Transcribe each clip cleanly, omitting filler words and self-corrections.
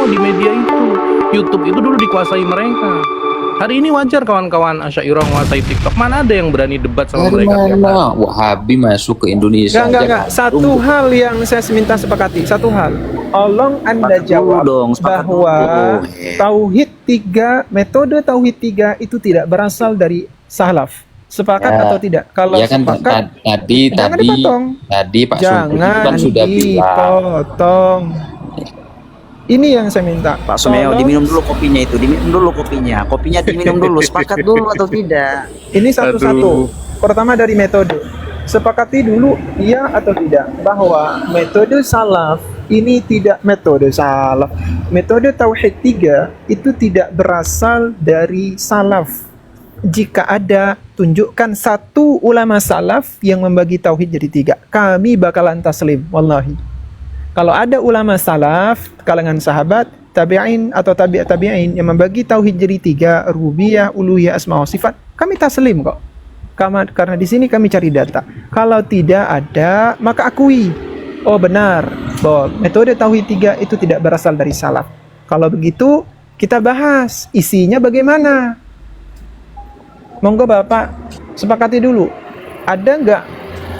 semua di media itu. YouTube itu dulu dikuasai mereka. Hari ini wajar kawan-kawan Asy'ariyah menguasai TikTok. Mana ada yang berani debat sama Dari mereka tiap hari? mana Wahabi masuk ke Indonesia? Enggak. Satu hal yang saya minta sepakati, satu hal. Tolong Anda Sepakat dulu jawab dong, sepakat bahwa dulu. tauhid tiga, metode tauhid tiga itu tidak berasal dari salaf. Sepakat Ya, atau tidak? Kalau ya kan sepakat, tadi jangan dipotong. tadi Pak Sultan Jangan kan sudah bilang. dipotong. Ini yang saya minta. Pak Sumeo, Tolong- diminum dulu kopinya itu, diminum dulu kopinya. Kopinya diminum dulu, sepakat dulu atau tidak? Ini satu-satu. Aduh. Pertama dari metode. Sepakati dulu iya atau tidak bahwa metode salaf ini tidak metode salaf. Metode tauhid tiga itu tidak berasal dari salaf. Jika ada, tunjukkan satu ulama salaf yang membagi tauhid jadi tiga. Kami bakalan taslim, wallahi. Kalau ada ulama salaf, kalangan sahabat, tabi'in atau tabi'in yang membagi tauhid jadi tiga, rububiyah, uluhiyah, asma wa sifat, kami taslim kok. Karena di sini kami cari data. Kalau tidak ada, maka akui. Oh benar, bahwa metode tauhid tiga itu tidak berasal dari salaf. Kalau begitu, kita bahas isinya bagaimana. Monggo Bapak, sepakati dulu. Ada nggak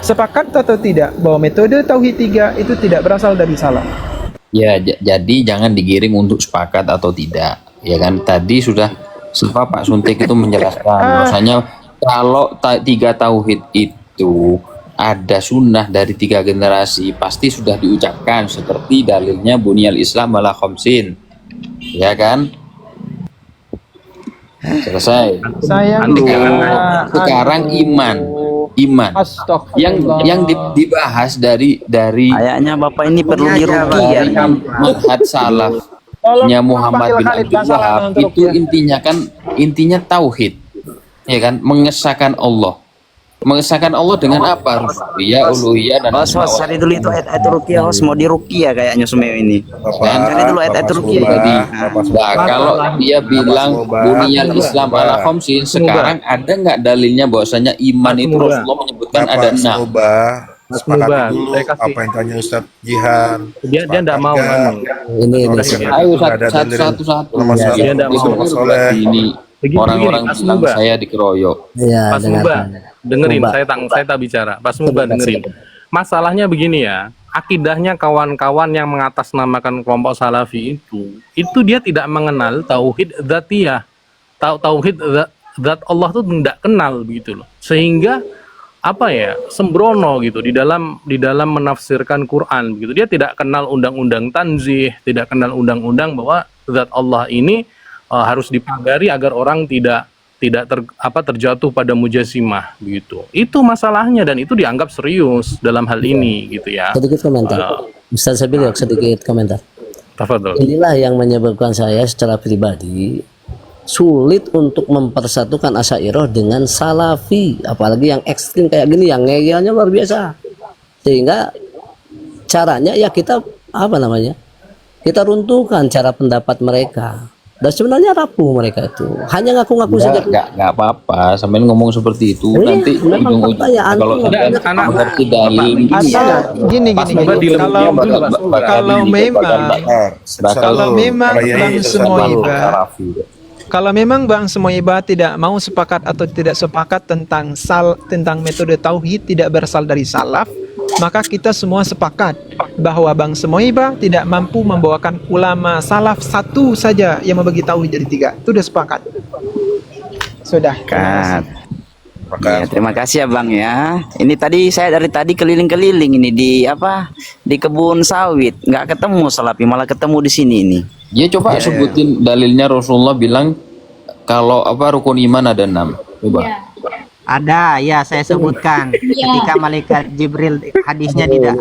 sepakat atau tidak bahwa metode tauhid tiga itu tidak berasal dari salaf? Ya, jadi jangan digiring untuk sepakat atau tidak. Ya kan tadi sudah sempat Pak Suntik itu menjelaskan bahwasanya kalau tiga tauhid itu ada sunnah dari tiga generasi pasti sudah diucapkan seperti dalilnya bunyal Islam ala khamsin. Ya kan? Selesai. Sayang Sekarang iman yang dibahas dari Kayaknya Bapak ini perlu diruki ya. Madhab salafnya Muhammad bin Abdul Wahab itu intinya tauhid, ya kan, mengesahkan Allah dengan apa? Rububiyah, uluhiyah dan Host, cari dulu itu ayat ruqyah, host mau diruqyah kayaknya Sumeo ini. Cari dulu ayat ruqyah. Jadi, nah, kalau dia bilang bunyal Islam ala khamsin, sekarang ada nggak dalilnya bahwasanya iman itu Rasulullah menyebutkan ada 6? Mas Sepakat Mubah, dulu saya kasih. apa yang tanya Ustadz Jihan. Dia enggak mau anu. Ini Ayo satu-satu. Dia enggak mau. Ini orang-orang Mas bilang Mubah. saya dikeroyok. ya Mas Mubah, dengerin, Mubah. saya tak bicara. Mas Mubah, dengerin. Masalahnya begini ya, akidahnya kawan-kawan yang mengatasnamakan kelompok salafi itu dia tidak mengenal tauhid dzatiyah. Tauhid zat Allah itu tidak kenal begitu loh. Sehingga apa ya, sembrono gitu di dalam menafsirkan Quran begitu. Dia tidak kenal undang-undang tanzih, tidak kenal undang-undang bahwa zat Allah ini harus dipagari agar orang tidak terjatuh pada mujassimah begitu. Itu masalahnya dan itu dianggap serius dalam hal ini gitu ya. sedikit komentar. Ustaz Sabil sedikit komentar. Tafadhol. Inilah yang menyebabkan saya secara pribadi sulit untuk mempersatukan Asy'ariyah dengan Salafi, apalagi yang ekstrim kayak gini, yang ngeyelnya luar biasa. Sehingga caranya ya kita kita runtuhkan cara pendapat mereka. Dan sebenarnya rapuh mereka itu, hanya ngaku-ngaku saja. Enggak apa-apa, sampai ngomong seperti itu nanti memang ujung-ujung fakta ya, kalau antum. tidak Anak- mengerti dalil Atau gini kalau memang Bang Semoiba tidak mau sepakat atau tidak sepakat tentang metode tauhid tidak berasal dari salaf, maka kita semua sepakat bahwa Bang Semoiba tidak mampu membawakan ulama salaf satu saja yang membagi tauhid jadi tiga. Itu udah sepakat. Sudah. Ya, terima kasih ya Bang ya. Ini tadi saya dari tadi keliling-keliling ini di kebun sawit, nggak ketemu salafi, malah ketemu di sini ini. ya coba sebutin dalilnya Rasulullah bilang kalau rukun iman ada 6. Coba. Ada, ya saya sebutkan. Ketika malaikat Jibril,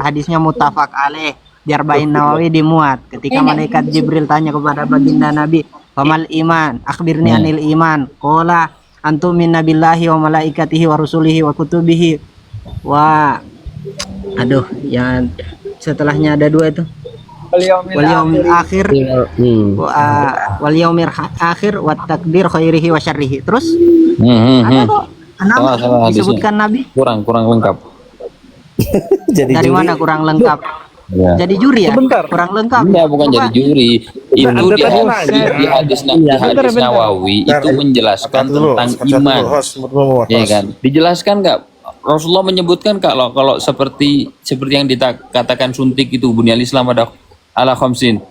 hadisnya muttafaq alaih, di Arba'in Nawawi dimuat. Ketika malaikat Jibril tanya kepada baginda Nabi, "Famal iman? Akhbirni anil iman." Qala antumina billahi wa malaikatihi wa rusulihi wa kutubihi yang setelahnya ada 2 itu. Wal yaumil akhir wal yaumil akhir wa takdir khairihi wa syarrihi. Terus ada kok 6 Salah disebutkan Nabi. kurang lengkap. Jadi Dari mana kurang lengkap? Ya. Jadi juri ya? Sebentar. Kurang lengkap. Enggak, bukan Coba. jadi juri. Itu Anda di tadi hadis, nanya. di hadis, Bentar. Nawawi Bentar, itu menjelaskan Angkat dulu, tentang angkat iman. dulu, host, host. Ya kan? Dijelaskan nggak? Rasulullah menyebutkan kalau seperti yang dikatakan suntik itu bunyal Islam ada ala khamsin.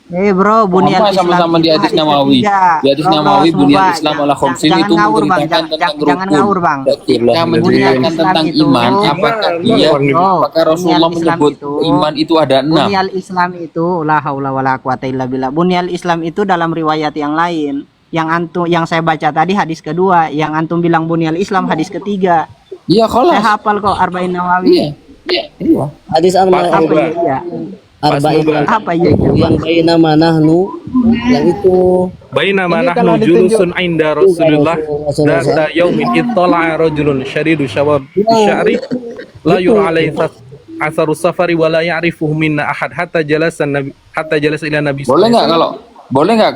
Bro, bunyal Islam Sama-sama di itu hadis Nawawi. ketiga. Di hadis Bro, Nawawi semua, bunyal Bang. Islam ala khamsin Jangan itu ngawur, Bang. menceritakan tentang Jangan rukun. ngawur, Bang. Ketika menceritakan Bunyal Islam tentang itu- iman, apakah dia Oh, apakah Rasulullah bunyal Islam menyebut itu- iman itu ada 6? Bunyal Islam itu la haula wala quwata illa billah. Bunyal Islam itu dalam riwayat yang lain. Yang saya baca tadi hadis kedua, yang antum bilang bunyal Islam hadis ketiga. Iya, Saya khalas. hafal kok Arba'in Nawawi. Iya. Hadis Apa Arba'in ya? Arba'in Apa ya? yang baina manahnu yang itu Bainama Ini nahnu kalau ditunjuk- julusun inda Rasulillah Rasulullah. data yaumin ittala'a rajulun syadidu syawab sya'ri la yura alaihi atharu safari wa la ya'rifuhu minna ahad hatta jalasa ila nabi Boleh nggak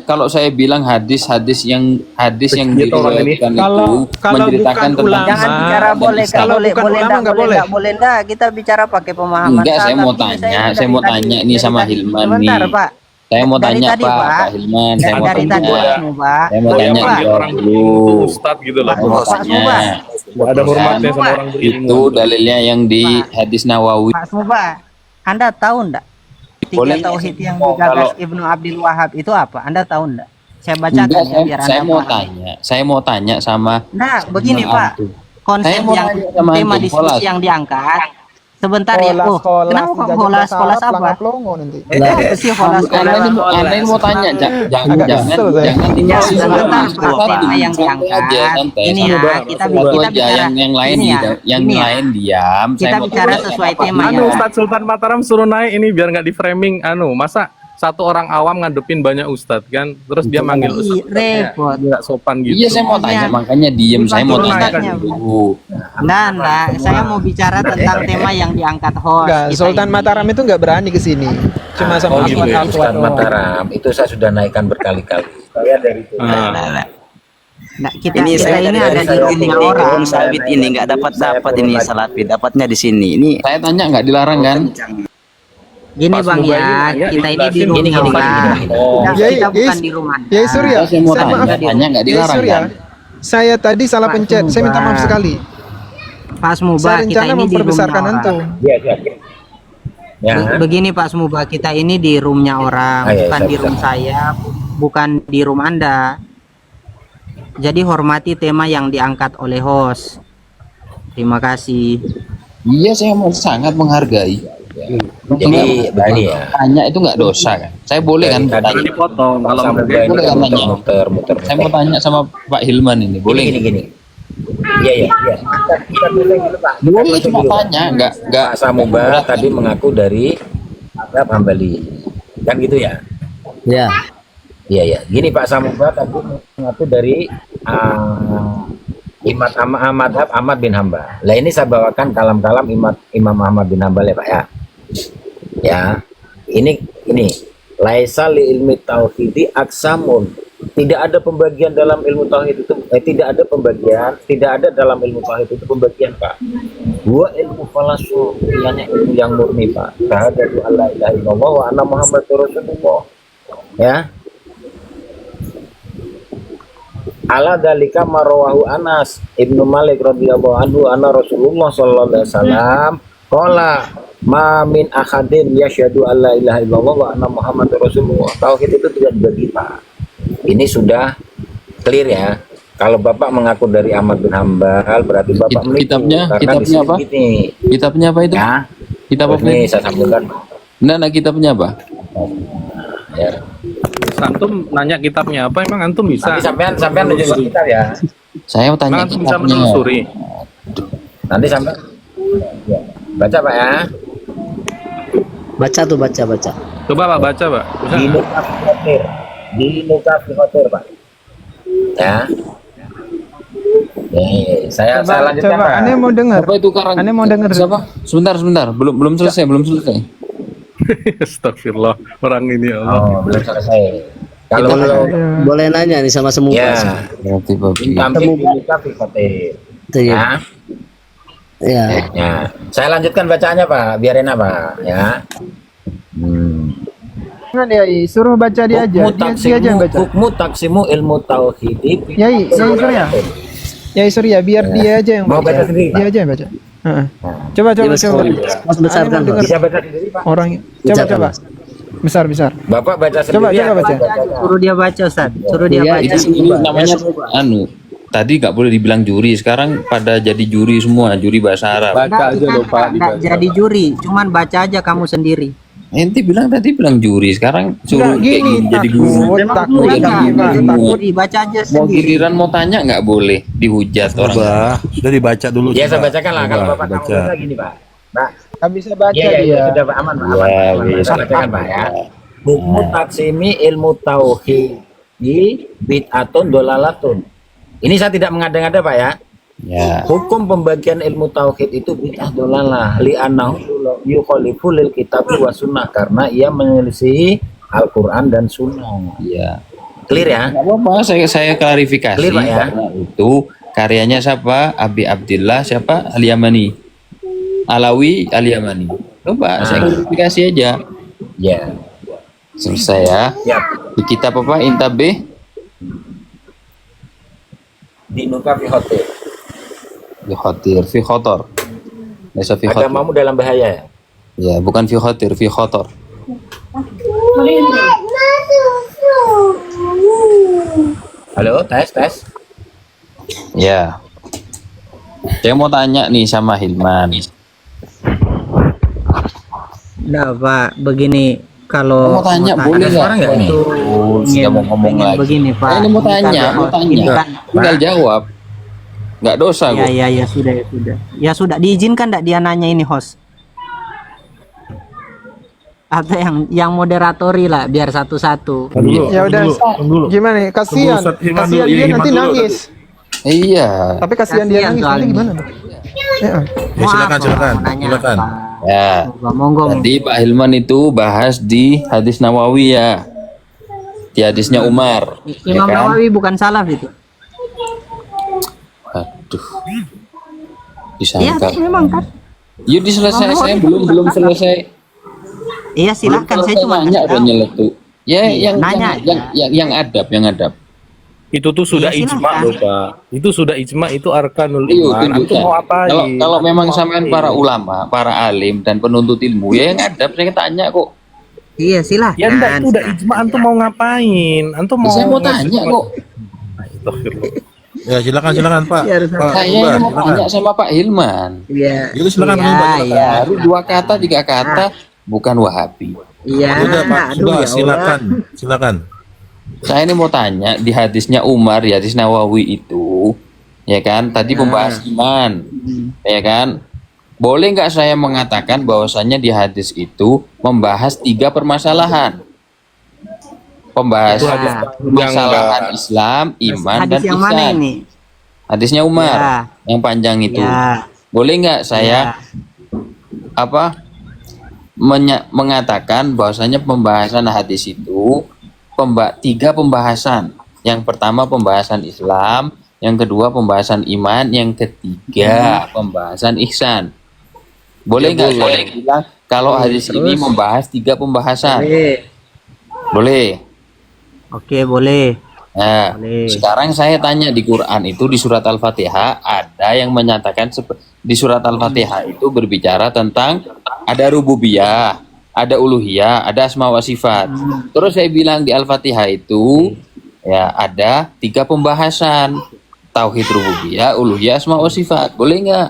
kalau saya bilang hadis yang Gitu orang ini. diriwayatkan Kalau itu menceritakan bukan ulama, tentang Jangan iman bicara dan boleh Islam. Kalau boleh bukan boleh ulama enggak nggak boleh boleh. enggak boleh enggak, kita bicara pakai pemahaman. Enggak, saya mau salaf. Ini tanya, dari saya mau tadi- tanya nih sama dari tadi. Hilman Sebentar, nih. Pak. Saya mau Dari tanya tadi, Pak Hilman, saya mau Dari tadi tanya. Pak Smuba. Saya mau Dia tanya manggil jawab orang dulu. berilmu itu ustad gitu loh. Saya mau Pak tanya. Smuba. Ada hormatnya sama orang berilmu. Itu dalilnya yang di hadis Nawawi. Pak Smuba, Anda tahu enggak? Tiga Boleh nggak tauhid sih? yang Kalau- digagas Ibnu Abdul Wahab itu apa? Anda tahu enggak? Saya bacakan Enggak, ya biar saya Anda mau paham. tanya. Saya mau tanya sama Nah, begini sama Pak. antum. Konsep Saya mau yang tanya sama tema antum, diskusi Kholas. yang diangkat. Sebentar ya. Kolas, Oh, kolas, kenapa kok dijajah kolas bahasa kolas Arab, apa? pelangap longo nanti. Apa sih kolas Anda ini mau tanya, jangan Agak kesel saya. jangan Ya, tinggal sebentar Pak, satu, tema yang santai diangkat. aja, santai, Ini santai. ya, kita Satu kita aja, bicara yang lain ini ya, yang ini ya. lain diam. Kita Saya mau bicara tanya sesuai apa tema ini. ya. Ustadz Sultan Mataram suruh naik ini biar nggak di framing masa satu orang awam ngadepin banyak ustadz kan terus dia manggil Ih, ustadz repot. nggak sopan gitu. Iya, saya mau tanya, Iya. makanya diem. Saya mau Dibantu tanya ustadznya. dulu. Nah, saya mau bicara tentang tema yang diangkat host. Enggak, kita Sultan ini. Mataram itu enggak berani ke sini. Cuma sama gitu ya, Ahmad Ustaz Alfat. Mataram itu saya sudah naikkan berkali-kali. Saya dari itu. Nah, kita Ini saya ini dari ada di saya rumahnya ini orang. kebun sawit ini nggak dapat ini salafi, dapatnya di sini. Ini Saya tanya nggak dilarang kan? Gini Pas Bang Mubarak ya, nanya, kita ini di dijelasin rumahnya gini, orang. Oh. Kita, Ya, kita ya, bukan ya, di rumah. Ya Surya, Saya mau saya tanya, maaf. tanya nggak Ya dilarang Surya, kan? saya tadi salah Pak pencet. Saya minta maaf Smuba. sekali. Pak Smuba, Saya kita rencana ini di memperbesarkan rumahnya antum. orang. Iya, iya. Ya. Begini Pak Smuba, kita ini di roomnya orang, Ah, iya, bukan saya di room bisa. saya, bukan di room Anda. Jadi hormati tema yang diangkat oleh host. Terima kasih. Iya, saya mau sangat menghargai. Jadi begini ya. Tanya itu nggak dosa kan? Saya boleh kan Dari tanya? tadi dipotong kalau Sama mau boleh kan nanya? muter-muter. Saya mau tanya sama Pak Hilman ini, boleh? Gini. Iya, iya, iya. Kita dulu Pak. Boleh, cuma tanya, nggak Pak Samuba tadi mengaku dari Arab Hambali. Kan gitu ya? Ya. Iya, iya. Gini Pak Samuba tadi mengaku dari Ahmad bin Hambal. Lah ini saya bawakan kalam-kalam Imam Ahmad bin Hambal ya Pak ya. Ya. Ini laisa li ilmi tauhidi aksamun. Tidak ada pembagian dalam ilmu tauhid itu tidak ada dalam ilmu tauhid itu pembagian Pak. Dua ilmu falasu, ilmu yang murni Pak. Syahadatu alla ilaha illallah wa anna Muhammadur Rasulullah. Ya. Ala dalika marwahu Anas Ibnu Malik radhiyallahu anhu anna Rasulullah sallallahu alaihi wasallam qala ma min ahadin yasyhadu alla ilaha illallah wa anna Muhammadur Rasulullah. Tauhid itu tidak dibagi Pak. Ini sudah clear ya. Kalau Bapak mengaku dari Ahmad bin Hambal berarti Bapak menipu. Kitabnya Karena di sini apa? begini, Kitabnya apa itu? ya. Kitab apa Ini itu? saya sambungkan. Nah, kitabnya apa? Ya. antum nanya kitabnya apa emang antum bisa Nanti sampean nunjukin kitab ya. Saya mau emang tanya antum bisa kitabnya. menelusuri Nanti sampai ya. Baca Pak ya. Baca tuh, baca. coba Pak baca Pak bisa Di nggak? Nukaf Khotir. Di Nukaf Khotir Pak. Ya. Nih, saya lanjutkan Coba, Pak. aneh mau dengar. Apa itu karang? Aneh mau denger. Siapa? Sebentar. Belum selesai. Astagfirullah orang ini ya Allah Oh, belum selesai. Kalau Boleh nanya nih sama semua. ya, Berarti babi. tampil di Nukaf Khotir. Itu ya. Ya. Ya. Ya, saya lanjutkan bacaannya Pak, biar enak Pak ya. Jangan Yai, suruh baca dia aja. Dia aja yang baca. Hukmu taksimu ilmu tauhid. Yai Surya. Yai Surya, biar dia aja yang Mau baca sendiri, Pak? Dia aja yang baca. Heeh. Coba. Mas besarkan. Aneh mau Bisa baca sendiri Pak. orang. Coba. Besar. Bapak baca sendiri. Coba baca. Suruh dia baca, Ustaz. Suruh dia Iya, baca. Ini namanya tadi nggak boleh dibilang juri, sekarang pada jadi juri semua, juri bahasa Arab. Baca aja loh Pak. Nggak jadi juri, cuman baca aja kamu sendiri. Ente bilang tadi bilang juri, sekarang suruh Enggak kayak gini, gini jadi guru. takut gimana? Juri, baca aja Mau sendiri. giliran mau tanya nggak boleh, dihujat orang. Bah, sudah dibaca dulu. Ya saya coba. bacakan lah kalau Coba, Bapak baca. kamu gini Pak. Pak. Nggak bisa baca Iya, dia. sudah Pak, aman Pak. Ya, Aman. ya, Saya bacakan Pak ya. Hukmu taksimi ilmu tauhid bid'atun dolalatun. Ini saya tidak mengada-ngada Pak ya. Ya. Hukum pembagian ilmu tauhid itu bid'ah dolalah li'annahu yukhalifu lil kitab wa sunnah, karena ia menyelisihi Al-Qur'an dan sunnah. Iya. Clear ya? Nggak apa-apa, saya klarifikasi. Clear, Pak, ya? Karena itu karyanya siapa? Abi Abdillah siapa? Al-Yamani. Alawi Al-Yamani. Coba saya klarifikasi aja. Ya. Selesai ya. Ya. Di kitab apa? Intabe? Di Nuka fi hotel. Fi khotir, fi khotor. Laisa fi khotir. Agamamu dalam bahaya ya? Ya, bukan fi khotir, fi khotor. Halo, tes. Ya. Saya mau tanya nih sama Hilman. Nah, Pak, begini kalau Mau tanya mau boleh tanya nggak? sekarang nggak ini? Oh, sudah mau ngomong pengen lagi. begini, Pak. Ini mau tanya, Ini kan, Tinggal jawab. Nggak dosa ya, kok. ya sudah. Ya sudah, diizinkan enggak dia nanya ini host? Atau yang moderatori lah, biar satu-satu. Ya udah. Gimana nih? Kasihan. Ustadz Hilman Kasihan dulu, dia Hilman nanti dulu. nangis. Iya. Tapi kasihan dia Kasihan nangis nanti soalnya. gimana? Ya. Ya, silakan. Silakan. Ya. Monggo. Tadi Pak Hilman itu bahas di hadis Nawawi ya. Di hadisnya Umar. Imam ya kan? Nawawi bukan salaf itu. Aduh. Iya, Disangka. memang kan. Yuk diselesai, saya belum selesai. Iya, silakan, saya cuma nanya ngasih udah tahu. nyeletuk. Ya, Iya, yang nanya yang adab. Itu tuh sudah Iya, ijma silakan. loh Pak. Itu sudah ijma, itu arkanul Yuk, iman. Antum tunjukkan. mau apa? Kalau memang sampean para ulama, para alim dan penuntut ilmu, ya yang adab saya tanya kok. Iya, silakan. Ya enggak, itu udah ijma. Antum mau ngapain? Antum mau Saya mau tanya kok. Ya, silakan Pak. Ya, harus- Pak, Saya Mbak, ini mau silakan. tanya sama Pak Hilman. Iya. Jadi silakan dulu, Pak, Iya, silakan. iya. Baru 2 kata, 3 kata, bukan Wahabi. Iya. Sudah Pak, Aduh, sudah ya Allah. silakan. Saya ini mau tanya di hadisnya Umar, di hadis Nawawi itu, ya kan? Tadi membahas iman, ya kan? Boleh nggak saya mengatakan bahwasannya di hadis itu membahas 3 permasalahan? Pembahasan Ya. permasalahan Islam, iman, dan Hadis yang mana ihsan. ini? Hadisnya Umar Ya. yang panjang itu. Ya. Boleh nggak saya Ya. mengatakan bahwasanya pembahasan hadis itu 3 pembahasan. Yang pertama pembahasan Islam, yang kedua pembahasan iman, yang ketiga pembahasan ihsan. Boleh nggak saya bilang kalau hadis ini membahas 3 pembahasan? Boleh. Boleh. Oke, boleh. Nah, Boleh. sekarang saya tanya di Quran itu di surat Al-Fatihah ada yang menyatakan di surat Al-Fatihah itu berbicara tentang ada rububiyah, ada uluhiyah, ada asma wa sifat. Terus saya bilang di Al-Fatihah itu ya ada 3 pembahasan. Tauhid rububiyah, uluhiyah, asma wa sifat. Boleh nggak?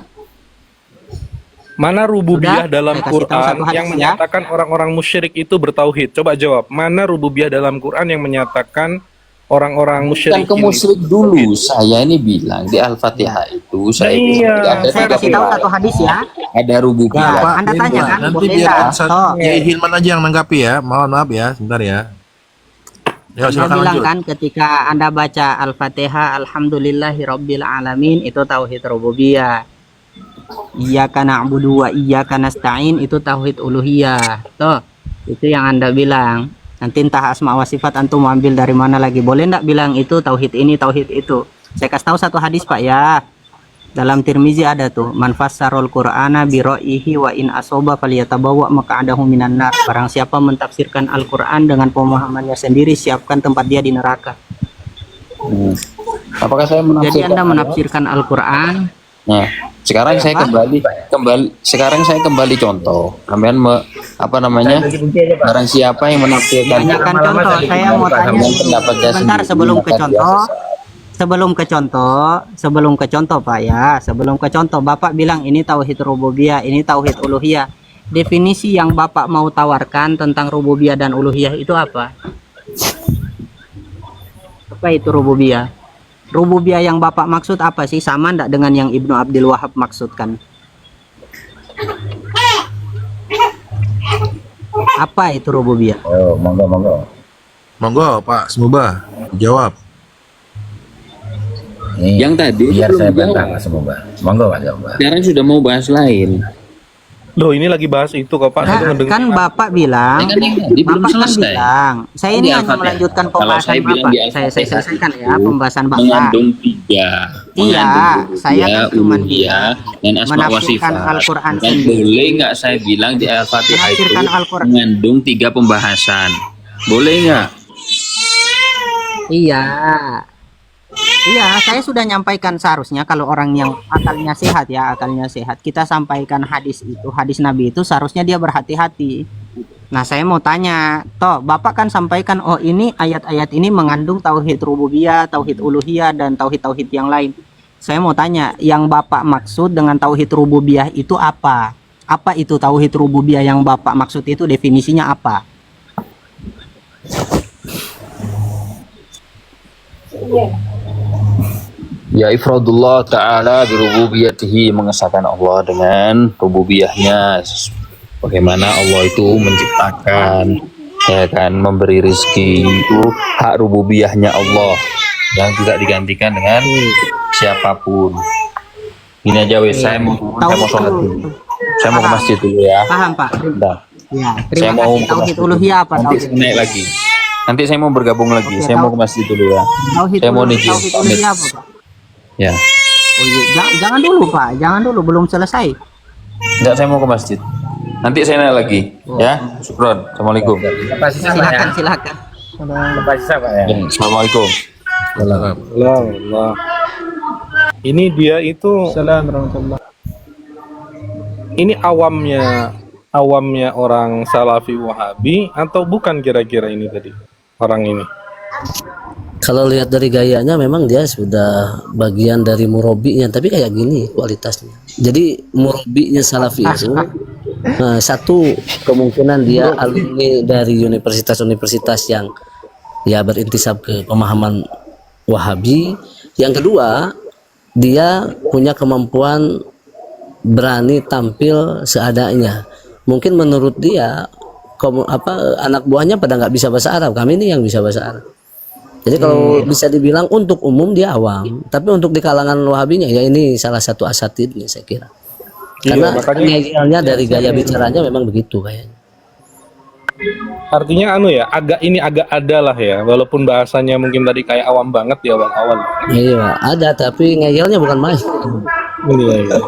Mana rububiyah Sudah, dalam saya kasih tahu Quran satu hadis yang ya. menyatakan orang-orang musyrik itu bertauhid? Coba jawab. Mana rububiyah dalam Quran yang menyatakan orang-orang Bukan musyrik ke musyrik dulu. Saya ini bilang di Al-Fatihah itu saya Iya. bilang ada Saya 3 kasih tahu satu hadis ya. ada rububiyah. Pak, Anda ini, tanya Pak. kan, Nanti boleh biar nggak? Ustadz Toh. Yai Hilman aja yang nanggapi ya. Mohon maaf ya, sebentar ya. Ya, Anda silakan bilang lanjut. kan ketika Anda baca Al-Fatihah, Alhamdulillahirabbil alamin, itu tauhid rububiyah. Iyyaka na'budu wa iyyaka nasta'in, itu tauhid uluhiyah. Tuh, itu yang Anda bilang. Nanti entah asma wa sifat antum mau ambil dari mana lagi. Boleh enggak bilang itu tauhid ini, tauhid itu. Saya kasih tahu satu hadis, Pak ya. Dalam Tirmizi ada tuh, man fassarul Qur'ana bi ra'yihi wa in asoba falyatabawa maq'adahu minan nar. Barang siapa mentafsirkan Al-Qur'an dengan pemahamannya sendiri, siapkan tempat dia di neraka. Apakah saya Jadi menafsirkan? Anda menafsirkan Al-Qur'an. Nah, sekarang saya kembali contoh. Kalian apa namanya? Barang siapa yang menafsirkan Tanyakan contoh, saya mau tanya pendapatnya sebentar sendiri, sebelum ke maka contoh. dia Sebelum ke contoh Pak ya, sebelum ke contoh Bapak bilang ini tauhid rububiyah, ini tauhid uluhiyah. Definisi yang Bapak mau tawarkan tentang rububiyah dan uluhiyah itu apa? Apa itu rububiyah? Rububiyah yang Bapak maksud apa sih? Sama enggak dengan yang Ibnu Abdul Wahab maksudkan? Apa itu rububiyah? Oh, monggo monggo. Monggo Pak Semuba jawab. Nih, Yang tadi biar belum saya dijawab. bantah Mas Semoga. Monggo Pak Semoga. sekarang sudah mau bahas lain. Loh, ini lagi bahas itu kok Pak. Saya ngedengar. Kan Bapak bilang, Kan yang tadi belum Bapak kan selesai. bilang, saya Di ini hanya Al-Fatihah. melanjutkan Kalau pembahasan saya bilang Bapak. di Saya Al-Fatihah selesaikan ya itu pembahasan Bapak. mengandung tiga. Iya, saya kan cuma uluhiyah dan asma wa menafsirkan sifat. Al-Quran Dan sendiri. boleh nggak saya bilang di Al-Fatihah itu Menafsirkan Al-Quran. mengandung tiga pembahasan? Boleh nggak? Iya. Iya, saya sudah nyampaikan seharusnya kalau orang yang akalnya sehat ya, akalnya sehat. Kita sampaikan hadis itu, hadis Nabi itu seharusnya dia berhati-hati. Nah, saya mau tanya, toh Bapak kan sampaikan, oh ini ayat-ayat ini mengandung tauhid rububiyah, tauhid uluhiyah, dan tauhid-tauhid yang lain. Saya mau tanya, yang Bapak maksud dengan tauhid rububiyah itu apa? Apa itu tauhid rububiyah yang Bapak maksud itu definisinya apa? Ya ifradullah ta'ala birububiyatihi, mengesahkan Allah dengan rububiyahnya. Bagaimana Allah itu menciptakan, ya kan, memberi rezeki, itu hak rububiyahnya Allah yang tidak digantikan dengan siapapun. Ini aja wes, saya mau sholat dulu. Saya mau ke masjid dulu ya. Paham Pak? Bentar. Ya, Saya terima mau kasih. ke Tauhid masjid. uluhiyah apa Nanti tauhid? saya naik lagi. Nanti saya mau bergabung lagi. Oke, Saya mau ke masjid dulu ya. Tauhid Saya mau nizam. tauhid uluhiyah apa Pak? Ya. Oh, iya. Jangan dulu Pak, jangan dulu, belum selesai. Enggak, saya mau ke masjid. Nanti saya naik lagi. Ya. Syukron. Assalamualaikum. Lepas sisa Pak ya. Silakan, silakan. Lepas sisa Pak ya. Assalamualaikum. Allah. Ini dia itu, Assalamualaikum warahmatullahi. ini awamnya orang Salafi Wahabi atau bukan kira-kira ini tadi orang ini? Kalau lihat dari gayanya memang dia sudah bagian dari murabinya, tapi kayak gini kualitasnya. Jadi murabinya Salafi itu satu, kemungkinan dia alumni dari universitas-universitas yang ya berintisab ke pemahaman Wahabi. Yang kedua, dia punya kemampuan berani tampil seadanya. Mungkin menurut dia anak buahnya pada nggak bisa bahasa Arab, kami ini yang bisa bahasa Arab. Jadi kalau bisa dibilang untuk umum dia awam, tapi untuk di kalangan Wahabinya ya ini salah satu asatidnya saya kira. Karena makanya- ngeyelnya dari gaya bicaranya memang begitu kayaknya. Artinya agak ada lah ya, walaupun bahasanya mungkin tadi kayak awam banget di awal-awal. Iya, ada tapi ngeyelnya bukan main. Iya.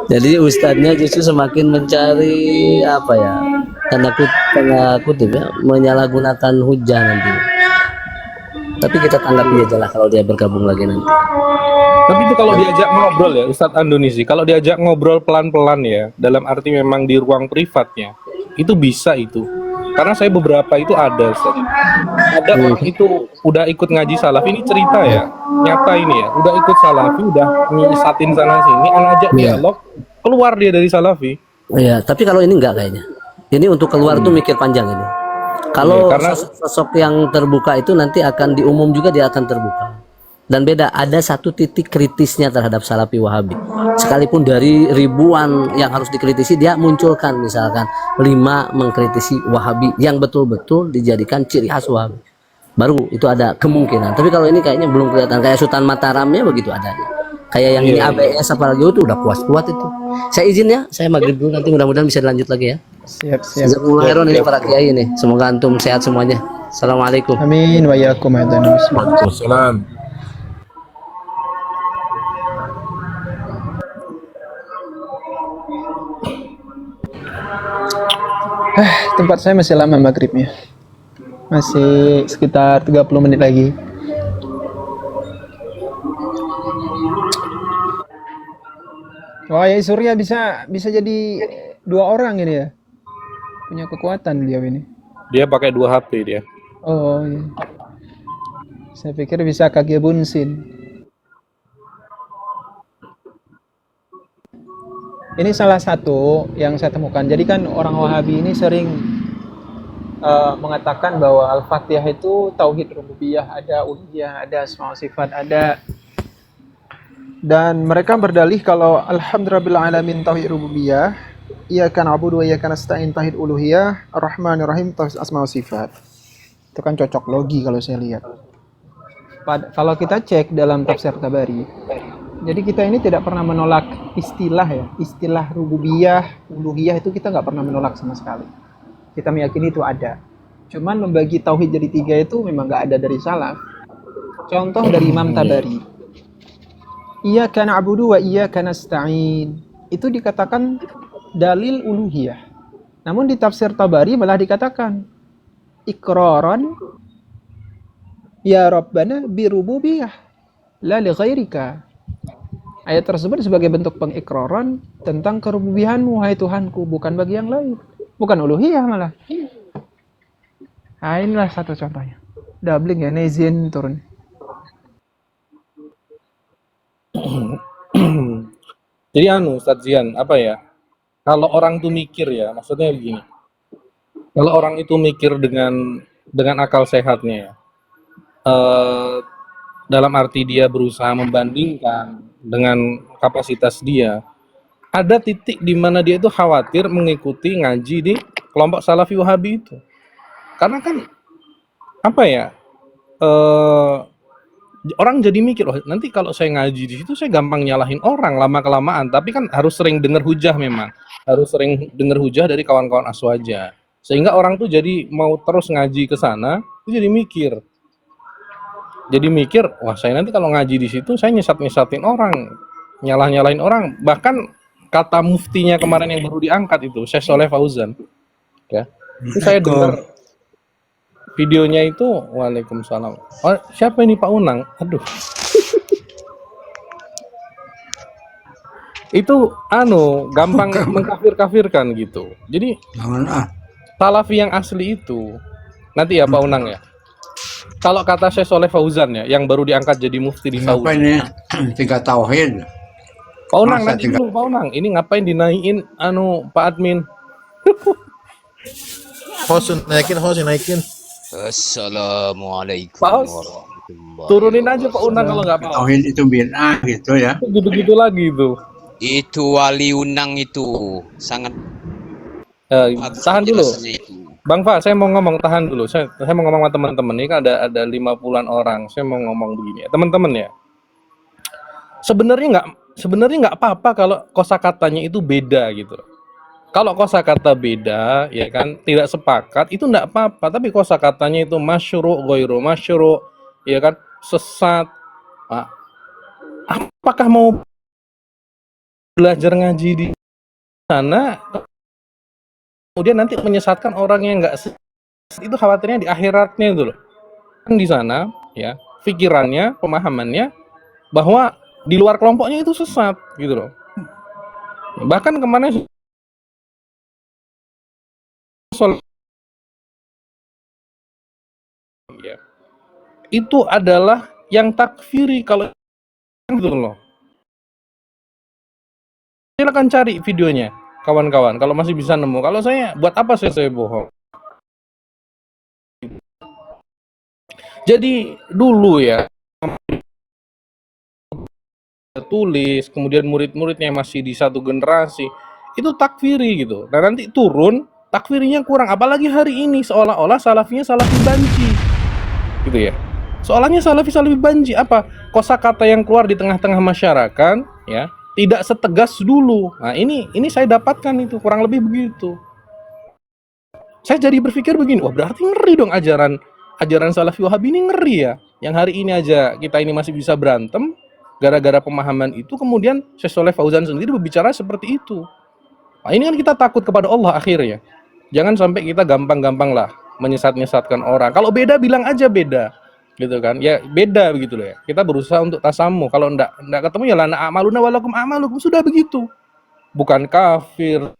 Jadi ustadznya justru semakin mencari apa ya, tanda kutip ya, menyalahgunakan hujah nanti. Tapi kita tanggapi aja lah kalau dia bergabung lagi nanti. Tapi itu kalau diajak ngobrol ya, Ustadz Andonisi, kalau diajak ngobrol pelan-pelan ya, dalam arti memang di ruang privatnya, itu bisa itu. Karena saya beberapa itu ada, Ustadz. Ada orang itu udah ikut ngaji Salafi, ini cerita ya, nyata ini ya, udah ikut Salafi, udah nyisatin sana sini, ajak dialog, keluar dia dari Salafi. Iya, tapi kalau ini enggak kayaknya. Ini untuk keluar tuh mikir panjang ini. Kalau Iya, karena- sosok yang terbuka itu nanti akan diumum juga dia akan terbuka. Dan beda, ada satu titik kritisnya terhadap Salafi Wahabi. Sekalipun dari ribuan yang harus dikritisi, dia munculkan misalkan 5 mengkritisi Wahabi yang betul-betul dijadikan ciri khas Wahabi. Baru itu ada kemungkinan. Tapi kalau ini kayaknya belum kelihatan. Kayak Sultan Mataramnya begitu adanya. Kayak yang ini ABS apalagi itu udah kuat-kuat itu. Saya izin ya, saya maghrib dulu, nanti mudah-mudahan bisa dilanjut lagi ya. Siap, siap. Jazakumullah khairan ini para kiai nih. Semoga antum sehat semuanya. Assalamualaikum. Amin wa iyyakum aidan. Bismillah. Waalaikumsalam. Tempat saya masih lama maghribnya. Masih sekitar 30 menit lagi. Wah, ya Surya bisa jadi 2 orang ini ya. Punya kekuatan beliau ini. Dia pakai 2 HP dia. Oh, iya. Saya pikir bisa kaki bunsin. Ini salah satu yang saya temukan. Jadi kan orang Wahabi ini sering mengatakan bahwa Al-Fatihah itu tauhid rububiyah, ada uluhiyah, ada asma wa sifat, ada, dan mereka berdalih kalau alhamdulillahil alamin tauhid rububiyah, iyyaka na'budu wa iyyaka nasta'in tauhid uluhiyah, ar-rahmanir rahim tauhid asma wa sifat. Itu kan cocok logi kalau saya lihat. Kalau kita cek dalam tafsir Tabari, jadi kita ini tidak pernah menolak istilah ya, istilah rububiyah, uluhiyah itu kita nggak pernah menolak sama sekali. Kita meyakini itu ada. Cuman membagi tauhid jadi 3 itu memang nggak ada dari salaf. Contoh dari Imam Tabari. Iyyaka na'budu wa iyyaka nasta'in. Itu dikatakan dalil uluhiyah. Namun di tafsir Tabari malah dikatakan iqraran ya Rabbana birububiyah la li ghairika. Ayat tersebut sebagai bentuk pengikraran tentang kerububihanmu, wahai Tuhanku, bukan bagi yang lain. Bukan uluhiyah malah. Nah, inilah satu contohnya. Doubling ya, Nezin turun. Jadi Ustadz Zian, apa ya? Kalau orang tuh mikir ya, maksudnya begini. Kalau orang itu mikir dengan akal sehatnya ya, dalam arti dia berusaha membandingkan dengan kapasitas dia, ada titik di mana dia itu khawatir mengikuti ngaji di kelompok Salafi Wahabi itu. Karena kan apa ya? Orang jadi mikir, oh nanti kalau saya ngaji di situ saya gampang nyalahin orang lama kelamaan. Tapi kan harus sering dengar hujah memang, harus sering dengar hujah dari kawan-kawan aswaja. Sehingga orang tuh jadi mau terus ngaji ke sana, itu jadi mikir, wah saya nanti kalau ngaji di situ saya nyesat-nyesatin orang, nyalahin orang. Bahkan kata muftinya kemarin yang baru diangkat itu, Syekh Soleh Fauzan, ya, itu saya dengar videonya itu. Waalaikumsalam. Oh, siapa ini Pak Unang? Aduh. Itu gampang mengkafir-kafirkan gitu. Jadi Salafi yang asli itu nanti ya Pak Unang ya. Kalau kata Syekh Soleh Fauzan ya, yang baru diangkat jadi mufti di Saudi. Apa ini 3 tauhid? Pak Unang Masa nanti dulu Pak Unang. Ini ngapain dinaikin Pak admin? Host naikin. Assalamualaikum Pak Host, warahmatullahi turunin aja Pak Unang kalau nggak mau. Tauhid itu bid'ah gitu ya. Begitu lagi itu. Itu wali unang itu sangat Tahan dulu. jelasnya itu. Bang Fa, saya mau ngomong, tahan dulu. Saya mau ngomong sama teman-teman. Ini kan ada 50-an orang. Saya mau ngomong begini ya, teman-teman ya. Sebenarnya nggak apa-apa kalau kosakatanya itu beda gitu. Kalau kosakata beda, ya kan, tidak sepakat, itu nggak apa-apa. Tapi kosakatanya itu masyru', ghairu masyru', ya kan, sesat. Nah, apakah mau belajar ngaji di sana, kemudian nanti menyesatkan orang yang nggak itu, khawatirnya di akhiratnya itu loh. Kan di sana, ya, pikirannya, pemahamannya bahwa di luar kelompoknya itu sesat gitu loh. Bahkan kemarin ya, itu adalah yang takfiri kalau gitu loh. Silakan cari videonya kawan-kawan kalau masih bisa nemu. Kalau saya buat apa saya bohong. Jadi dulu ya tulis, kemudian murid-muridnya masih di satu generasi, itu takfiri gitu. Dan nanti turun, takfirinya kurang. Apalagi hari ini seolah-olah salafinya salafi banci, gitu ya. Soalnya salafi banci apa? Kosakata yang keluar di tengah-tengah masyarakat, ya, tidak setegas dulu. Nah ini saya dapatkan itu kurang lebih begitu. Saya jadi berpikir begini, wah berarti ngeri dong ajaran salafi Wahabi ini ngeri ya. Yang hari ini aja kita ini masih bisa berantem gara-gara pemahaman itu, kemudian Syekh Soleh Fauzan sendiri berbicara seperti itu. Nah, ini kan kita takut kepada Allah akhirnya. Jangan sampai kita gampang-gampang lah menyesatkan orang. Kalau beda bilang aja beda, gitu kan? Ya beda begitu loh ya. Kita berusaha untuk tasamu. Kalau ndak ketemu ya lana a'maluna walakum a'malukum, sudah begitu. Bukan kafir,